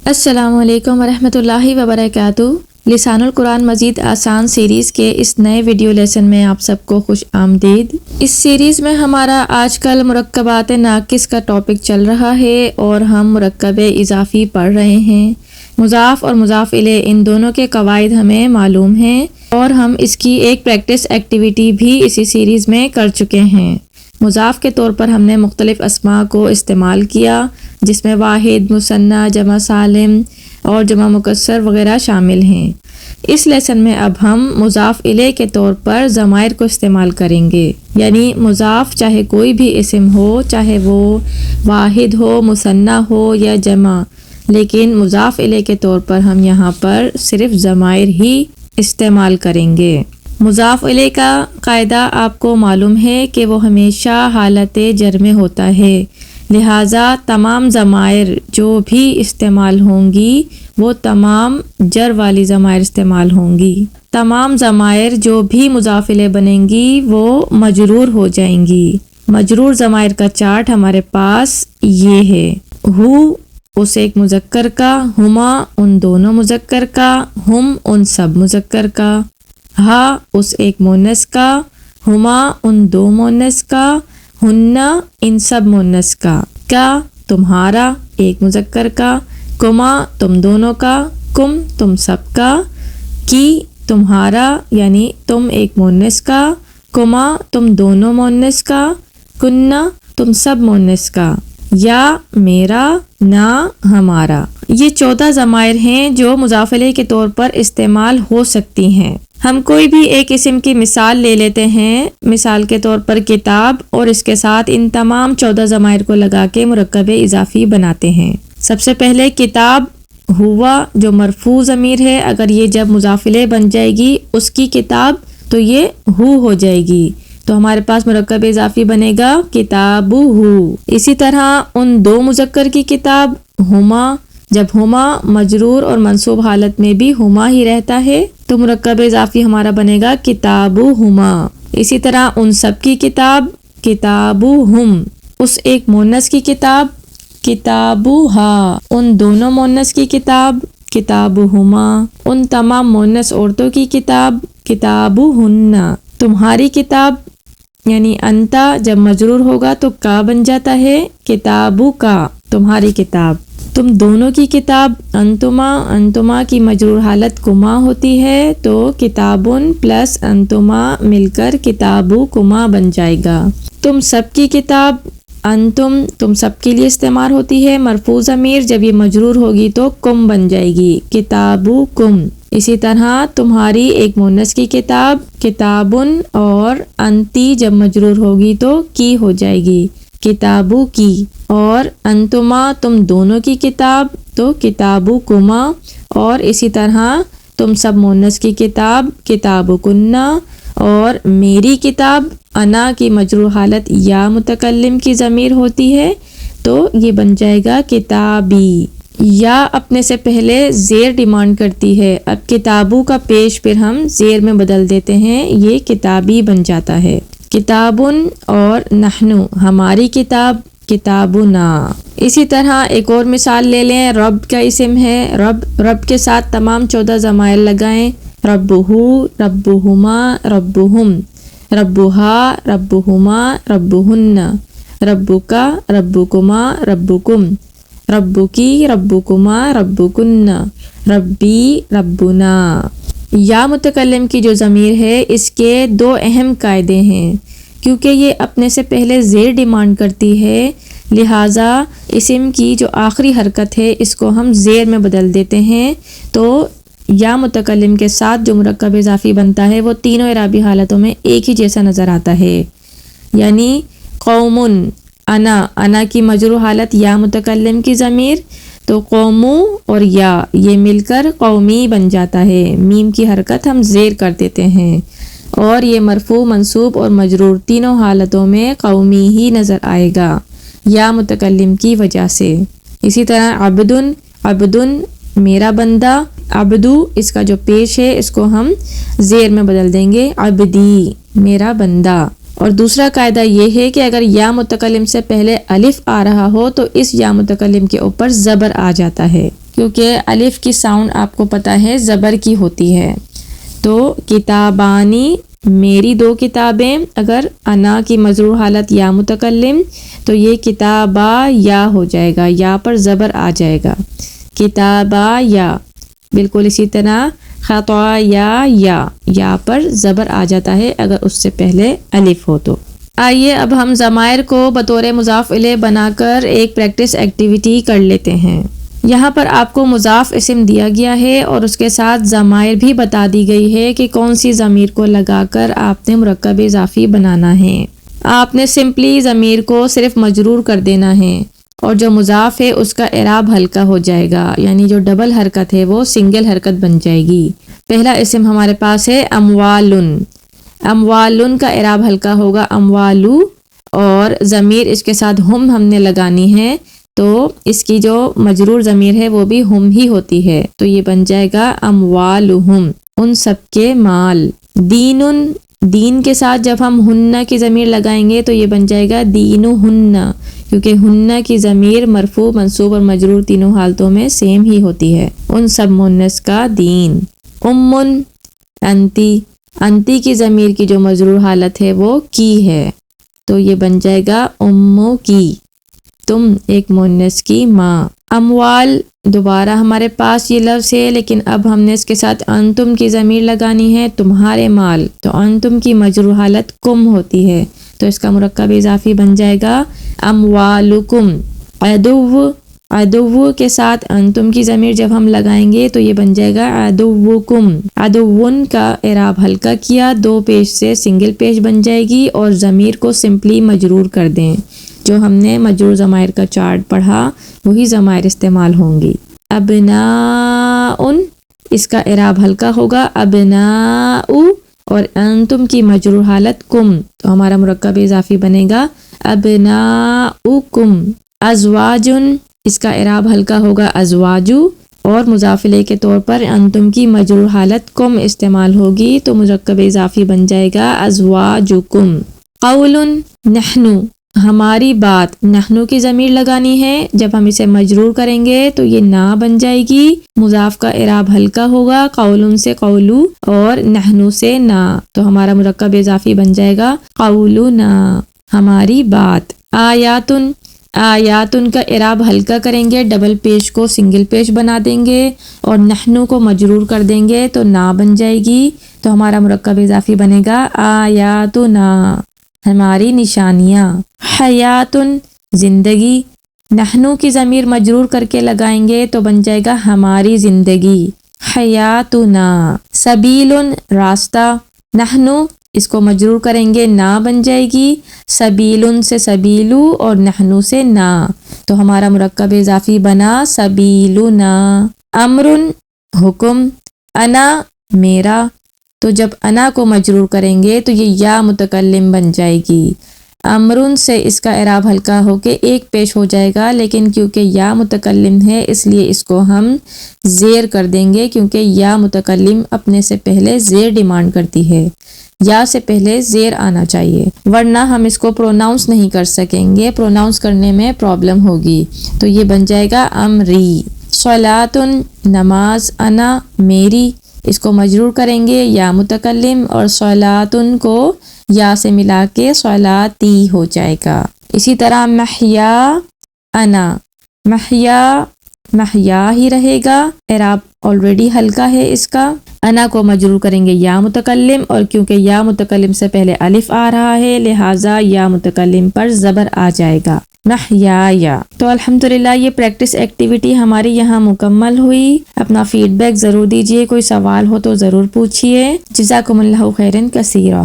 السلام علیکم ورحمۃ اللہ وبرکاتہ۔ لسان القرآن مزید آسان سیریز کے اس نئے ویڈیو لیسن میں آپ سب کو خوش آمدید۔ اس سیریز میں ہمارا آج کل مرکبات ناقص کا ٹاپک چل رہا ہے اور ہم مرکب اضافی پڑھ رہے ہیں۔ مضاف اور مضاف الیہ ان دونوں کے قواعد ہمیں معلوم ہیں اور ہم اس کی ایک پریکٹس ایکٹیویٹی بھی اسی سیریز میں کر چکے ہیں۔ مضاف کے طور پر ہم نے مختلف اسماء کو استعمال کیا جس میں واحد، مثنیٰ، جمع سالم اور جمع مکسر وغیرہ شامل ہیں۔ اس لیسن میں اب ہم مضاف الیہ کے طور پر ضمائر کو استعمال کریں گے، یعنی مضاف چاہے کوئی بھی اسم ہو، چاہے وہ واحد ہو، مثنیٰ ہو یا جمع، لیکن مضاف الیہ کے طور پر ہم یہاں پر صرف ضمائر ہی استعمال کریں گے۔ مضاف الیہ کا قاعدہ آپ کو معلوم ہے کہ وہ ہمیشہ حالت جر میں ہوتا ہے، لہٰذا تمام ضمائر جو بھی استعمال ہوں گی وہ تمام جر والی ضمائر استعمال ہوں گی۔ تمام ضمائر جو بھی مضاف الیہ بنیں گی وہ مجرور ہو جائیں گی۔ مجرور ضمائر کا چارٹ ہمارے پاس یہ ہے۔ ہو اس ایک مذکر کا، ہما ان دونوں مذکر کا، ہم ان سب مذکر کا، ہا اس ایک مونس کا، ہما ان دو مونس کا، ہننا ان سب مونس کا تمہارا ایک مذکر کا، کما تم دونوں کا، کم تم سب کا، کی تمہارا یعنی تم ایک مونس کا، کما تم دونوں مونس کا، کننا تم سب مونس کا، یا میرا، نا ہمارا۔ یہ 14 ضمائر ہیں جو مضاف الیہ کے طور پر استعمال ہو سکتی ہیں۔ ہم کوئی بھی ایک اسم کی مثال لے لیتے ہیں، مثال کے طور پر کتاب، اور اس کے ساتھ ان تمام 14 ضمائر کو لگا کے مرکب اضافی بناتے ہیں۔ سب سے پہلے کتاب ہوا جو مرفوع ضمیر ہے، اگر یہ جب مضاف الیہ بن جائے گی اس کی کتاب تو یہ ہو جائے گی، تو ہمارے پاس مرکب اضافی بنے گا کتاب ہو۔ اسی طرح ان دو مذکر کی کتاب ہما، جب ہما مجرور اور منصوب حالت میں بھی ہما ہی رہتا ہے تو مرکب اضافی ہمارا بنے گا کتاب ہما۔ اسی طرح ان سب کی کتاب کتاب ہم، اس ایک مونس کی کتاب کتاب ہا، ان دونوں مونس کی کتاب کتاب ہما، ان تمام مونس عورتوں کی کتاب کتاب ہننا۔ تمہاری کتاب یعنی انتا جب مجرور ہوگا تو کا بن جاتا ہے کتابو کا، تمہاری کتاب۔ تم دونوں کی کتاب انتما، انتما کی مجرور حالت کما ہوتی ہے تو کتابن پلس انتما مل کر کتابو کما بن جائے گا۔ تم سب کی کتاب انتم، تم سب کے لیے استعمال ہوتی ہے، مرفوع ضمیر جب یہ مجرور ہوگی تو کم بن جائے گی کتابو کم۔ اسی طرح تمہاری ایک مونس کی کتاب کتابن، اور انتی جب مجرور ہوگی تو کی ہو جائے گی کتابو کی، اور انتما تم دونوں کی کتاب تو کتابو کما، اور اسی طرح تم سب مونس کی کتاب کتابو کننا، اور میری کتاب انا کی مجرور حالت یا متکلم کی ضمیر ہوتی ہے تو یہ بن جائے گا کتابی۔ یا اپنے سے پہلے زیر ڈیمانڈ کرتی ہے، اب کتابو کا پیش پھر ہم زیر میں بدل دیتے ہیں، یہ کتابی بن جاتا ہے کتابن، اور نحنو ہماری کتاب کتابنا۔ اسی طرح ایک اور مثال لے لیں، رب کا اسم ہے، رب کے ساتھ تمام 14 ضمائر لگائیں، ربہو، ربہما، ربہم، ربہا، ربہما، ربہن، ربکا، ربکما، ربکم، ربکی، ربکما، ربکن، ربی، ربنا۔ یا متکلم کی جو ضمیر ہے اس کے 2 اہم قاعدے ہیں، کیونکہ یہ اپنے سے پہلے زیر ڈیمانڈ کرتی ہے لہٰذا اسم کی جو آخری حرکت ہے اس کو ہم زیر میں بدل دیتے ہیں، تو یا متکلم کے ساتھ جو مرکب اضافی بنتا ہے وہ تینوں اعرابی حالتوں میں ایک ہی جیسا نظر آتا ہے، یعنی قومن، انا کی مجرور حالت یا متکلم کی ضمیر تو قومو اور یا یہ مل کر قومی بن جاتا ہے، میم کی حرکت ہم زیر کر دیتے ہیں، اور یہ مرفوع، منصوب اور مجرور تینوں حالتوں میں قومی ہی نظر آئے گا یا متکلم کی وجہ سے۔ اسی طرح عبدن، عبدن میرا بندہ، عبدو اس کا جو پیش ہے اس کو ہم زیر میں بدل دیں گے عبدی میرا بندہ۔ اور دوسرا قاعدہ یہ ہے کہ اگر یا متکلم سے پہلے الف آ رہا ہو تو اس یا متکلم کے اوپر زبر آ جاتا ہے، کیونکہ الف کی ساؤنڈ آپ کو پتہ ہے زبر کی ہوتی ہے. تو کتابانی میری 2 کتابیں، اگر انا کی مجرور حالت یا متکلم تو یہ کتابا یا ہو جائے گا، یا پر زبر آ جائے گا. کتابا یا. بالکل اسی طرح یا پر زبر آ جاتا ہے اگر اس سے پہلے الف ہو تو. آئیے اب ہم ضمائر کو بطور مضاف الیہ بنا کر ایک پریکٹس ایکٹیویٹی کر لیتے ہیں. یہاں پر آپ کو مضاف اسم دیا گیا ہے اور اس کے ساتھ ضمائر بھی بتا دی گئی ہے کہ کون سی ضمیر کو لگا کر آپ نے مرکب اضافی بنانا ہے. آپ نے سمپلی ضمیر کو صرف مجرور کر دینا ہے اور جو مضاف ہے اس کا اعراب ہلکا ہو جائے گا، یعنی جو ڈبل حرکت ہے وہ سنگل حرکت بن جائے گی. پہلا اسم ہمارے پاس ہے اموالن. اموالن کا اعراب ہلکا ہوگا اموالو، اور ضمیر اس کے ساتھ ہم نے لگانی ہے تو اس کی جو مجرور ضمیر ہے وہ بھی ہم ہی ہوتی ہے، تو یہ بن جائے گا اموالہم، ان سب کے مال. دینن، دین کے ساتھ جب ہم ہن کی ضمیر لگائیں گے تو یہ بن جائے گا دینہن، کیونکہ ہن کی ضمیر مرفوع منصوب اور مجرور تینوں حالتوں میں سیم ہی ہوتی ہے. ان سب مؤنث کا دین. امن، انتی، انتی کی ضمیر کی جو مجرور حالت ہے وہ کی ہے، تو یہ بن جائے گا امو کی، تم ایک مؤنث کی ماں. اموال، دوبارہ ہمارے پاس یہ لفظ ہے لیکن اب ہم نے اس کے ساتھ انتم کی ضمیر لگانی ہے، تمہارے مال، تو انتم کی مجرور حالت کم ہوتی ہے تو اس کا مرکب اضافی بن جائے گا اموالکم. عدو، عدو کے ساتھ انتم کی ضمیر جب ہم لگائیں گے تو یہ بن جائے گا عدوکم. عدوون کا اعراب ہلکا کیا، 2 پیش سے سنگل پیش بن جائے گی اور ضمیر کو سمپلی مجرور کر دیں. جو ہم نے مجرور ضمائر کا چارٹ پڑھا وہی ضمائر استعمال ہوں گی. ابناءن، اس کا اعراب ہلکا ہوگا ابناء، اور انتم کی مجرور حالت کم، تو ہمارا مرکب اضافی بنے گا ابناؤکم. ازواجن، اس کا اعراب ہلکا ہوگا ازواجو، اور مضاف الیہ کے طور پر انتم کی مجرور حالت کم استعمال ہوگی تو مرکب اضافی بن جائے گا ازواجکم. قول، نحنو، ہماری بات، نحنو کی ضمیر لگانی ہے، جب ہم اسے مجرور کریں گے تو یہ نا بن جائے گی، مضاف کا اعراب ہلکا ہوگا، قولن سے قولو اور نحنو سے نا، تو ہمارا مرکب اضافی بن جائے گا قولنا، ہماری بات. آیاتن، آیاتن کا اعراب ہلکا کریں گے، ڈبل پیش کو سنگل پیش بنا دیں گے اور نحنو کو مجرور کر دیں گے تو نا بن جائے گی، تو ہمارا مرکب اضافی بنے گا آیاتنا، ہماری نشانیاں. حیاتن، زندگی، نحنو کی ضمیر مجرور کر کے لگائیں گے تو بن جائے گا ہماری زندگی، حیاتنا. سبیلن، راستہ، نحنو اس کو مجرور کریں گے نا بن جائے گی، سبیلن سے سبیلو اور نحنو سے نا، تو ہمارا مرکب اضافی بنا سبیلنا. امرن، حکم، انا، میرا، تو جب انا کو مجرور کریں گے تو یہ یا متکلم بن جائے گی. امرن سے اس کا اعراب ہلکا ہو کے ایک پیش ہو جائے گا، لیکن کیونکہ یا متکلم ہے اس لیے اس کو ہم زیر کر دیں گے، کیونکہ یا متکلم اپنے سے پہلے زیر ڈیمانڈ کرتی ہے، یا سے پہلے زیر آنا چاہیے، ورنہ ہم اس کو پروناؤنس نہیں کر سکیں گے، پروناؤنس کرنے میں پرابلم ہوگی، تو یہ بن جائے گا امری. صلاتن، نماز، انا، میری، اس کو مجرور کریں گے یا متکلم اور صلاتن کو یا سے ملا کے صلاتی ہو جائے گا. اسی طرح محیا، انا، محیا، محیا ہی رہے گا، اعراب آلریڈی ہلکا ہے اس کا. انا کو مجرور کریں گے یا متکلم، اور کیونکہ یا متکلم سے پہلے الف آ رہا ہے لہٰذا یا متکلم پر زبر آ جائے گا، محیا. تو الحمدللہ یہ پریکٹس ایکٹیویٹی ہماری یہاں مکمل ہوئی. اپنا فیڈ بیک ضرور دیجیے، کوئی سوال ہو تو ضرور پوچھیے. جزاکم اللہ خیرا کثیرا.